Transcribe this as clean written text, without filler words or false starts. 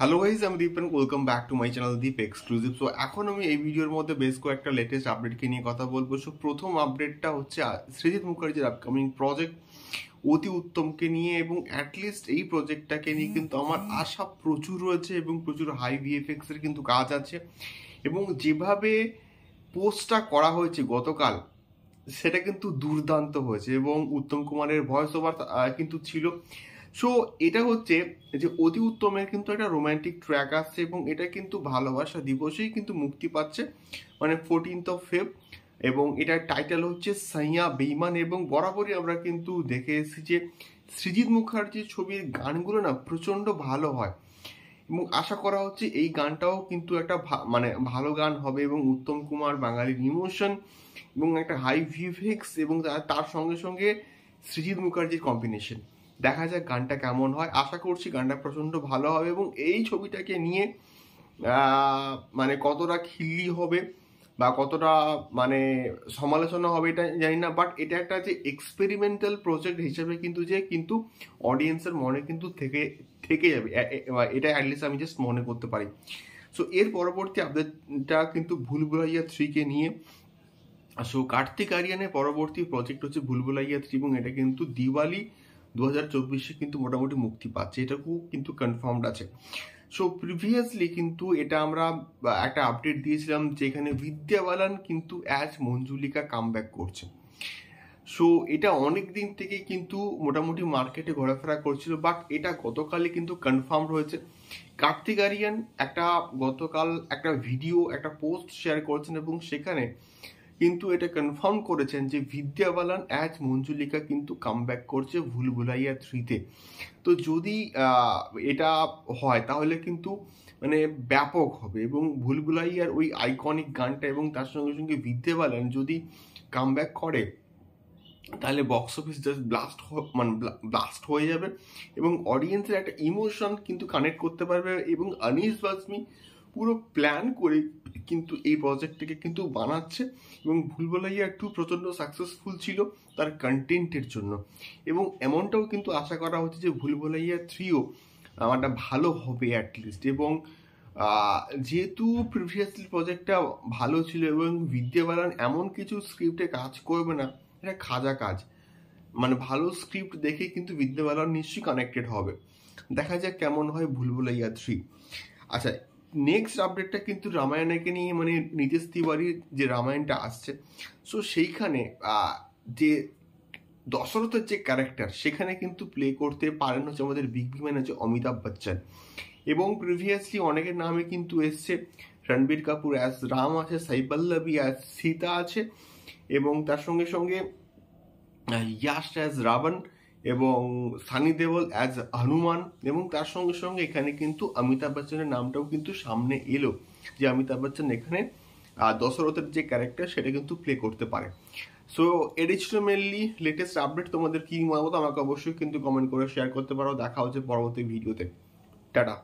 Hello guys, আমি Deep and welcome back to my channel Deep exclusive. So এখন আমি এই ভিডিওর মধ্যে বেশ কয়েকটা লেটেস্ট আপডেটকে নিয়ে কথা বলবো। সো প্রথম আপডেটটা হচ্ছে সৃজিত মুখার্জির আপকামিং প্রজেক্ট অতি উত্তমকে নিয়ে, এবং অ্যাটলিস্ট এই প্রজেক্টটাকে নিয়ে কিন্তু আমার আশা প্রচুর রয়েছে এবং প্রচুর হাই ভিএফএক্স এর কিন্তু কাজ আছে। এবং যেভাবে পোস্টটা করা হয়েছে গতকাল, সেটা কিন্তু দুর্দান্ত হয়েছে এবং উত্তম কুমারের ভয়েস ওভার কিন্তু ছিল। সো এটা হচ্ছে যে অতি উত্তমের কিন্তু একটা রোমান্টিক ট্র্যাক আসছে এবং এটা কিন্তু ভালোবাসা দিবসেই কিন্তু মুক্তি পাচ্ছে, মানে 14th Feb। এবং এটার টাইটেল হচ্ছে সাইয়া বেইমান। এবং বরাবরই আমরা কিন্তু দেখে এসেছি যে সৃজিত মুখার্জির ছবির গানগুলো না প্রচণ্ড ভালো হয়, এবং আশা করা হচ্ছে এই গানটাও কিন্তু একটা মানে ভালো গান হবে। এবং উত্তম কুমার বাঙালির ইমোশন এবং একটা হাই ভিএফএক্স এবং তার সঙ্গে সঙ্গে সৃজিত মুখার্জির কম্বিনেশন, দেখা যাক গানটা কেমন হয়। আশা করছি গানটা প্রচণ্ড ভালো হবে এবং এই ছবিটাকে নিয়ে মানে কতটা খিল্লি হবে বা কতটা মানে সমালোচনা হবে এটা জানি না, বাট এটা একটা যে এক্সপেরিমেন্টাল প্রজেক্ট হিসেবে কিন্তু অডিয়েন্সের মনে কিন্তু থেকে যাবে, এটা অ্যাটলিস্ট আমি জাস্ট মনে করতে পারি। সো এর পরবর্তী আপডেটটা কিন্তু ভুলভুলাইয়া 3-কে নিয়ে। সো কার্তিক আরিয়ানের পরবর্তী প্রজেক্ট হচ্ছে ভুলভুলাইয়া 3, এবং এটা কিন্তু দিওয়ালি 2024-এ কিন্তু মোটামুটি মুক্তি পাচ্ছে, এটাকেও কিন্তু কনফার্মড আছে। সো প্রিভিয়াসলি কিন্তু এটা আমরা একটা আপডেট দিয়েছিলাম যেখানে বিদ্যা বালান কিন্তু অ্যাজ মঞ্জুলিকা কামব্যাক করছে। সো এটা অনেক দিন থেকে কিন্তু মোটামুটি মার্কেটে ঘোরাফেরা করছিল, বাট এটা গতকালই কিন্তু কনফার্ম হয়েছে। কার্তিক আরিয়ান গতকাল একটা ভিডিও, একটা পোস্ট শেয়ার করেছেন এবং সেখানে কিন্তু এটা কনফার্ম করেছেন যে বিদ্যা বালান অ্যাজ মঞ্জুলিকা কিন্তু কামব্যাক করছে ভুলভুলাইয়া 3-তে। তো যদি এটা হয় তাহলে কিন্তু মানে ব্যাপক হবে, এবং ভুলভুলাইয়ার ওই আইকনিক গানটা এবং তার সঙ্গে সঙ্গে বিদ্যা বালান যদি কামব্যাক করে তাহলে বক্স অফিস জাস্ট ব্লাস্ট হয়ে যাবে এবং অডিয়েন্সের একটা ইমোশন কিন্তু কানেক্ট করতে পারবে। এবং আনিস বাজমি পুরো প্ল্যান করে কিন্তু এই প্রজেক্টটাকে কিন্তু বানাচ্ছে, এবং ভুলভুলাইয়া 2 প্রচণ্ড সাকসেসফুল ছিল তার কন্টেন্টের জন্য, এবং এমনটাও কিন্তু আশা করা হচ্ছে যে ভুলভুলাইয়া 3ও একটা ভালো হবে অ্যাটলিস্ট। এবং যেহেতু প্রিভিয়াসলি প্রজেক্টটা ভালো ছিল এবং বিদ্যা বালান এমন কিছু স্ক্রিপ্টে কাজ করবে না, এটা খাজা কাজ, মানে ভালো স্ক্রিপ্ট দেখে কিন্তু বিদ্যা বালান নিশ্চয়ই কানেক্টেড হবে। দেখা যাক কেমন হয় ভুলভুলাইয়া 3। আচ্ছা, নেক্সট আপডেটটা কিন্তু রামায়ণকে নিয়ে, মানে নীতিশ তিওয়ারির যে রামায়ণটা আসছে। সো সেইখানে যে দশরথের যে ক্যারেক্টার সেখানে কিন্তু প্লে করতে পারেন হচ্ছে আমাদের বিগ বি ম্যান, হচ্ছে অমিতাভ বচ্চন। এবং প্রিভিয়াসলি অনেকের নামে কিন্তু এসছে, রণবীর কাপুর অ্যাজ রাম আছে, সাই পল্লবী অ্যাজ সীতা আছে, এবং তার সঙ্গে সঙ্গে ইয়াশ অ্যাজ রাবণ এবং সানি দেওল অ্যাজ হনুমান। এবং তার সঙ্গে সঙ্গে এখানে কিন্তু অমিতাভ বচ্চনের নামটাও কিন্তু সামনে এলো যে অমিতাভ বচ্চন এখানে দশরথের যে ক্যারেক্টার সেটা কিন্তু প্লে করতে পারে। সো এটাই ছিল মেনলি লেটেস্ট আপডেট। তোমাদের কি মতামত আমাকে অবশ্যই কিন্তু কমেন্ট করে শেয়ার করতে পারো। দেখা হচ্ছে পরবর্তী ভিডিওতে। টাটা।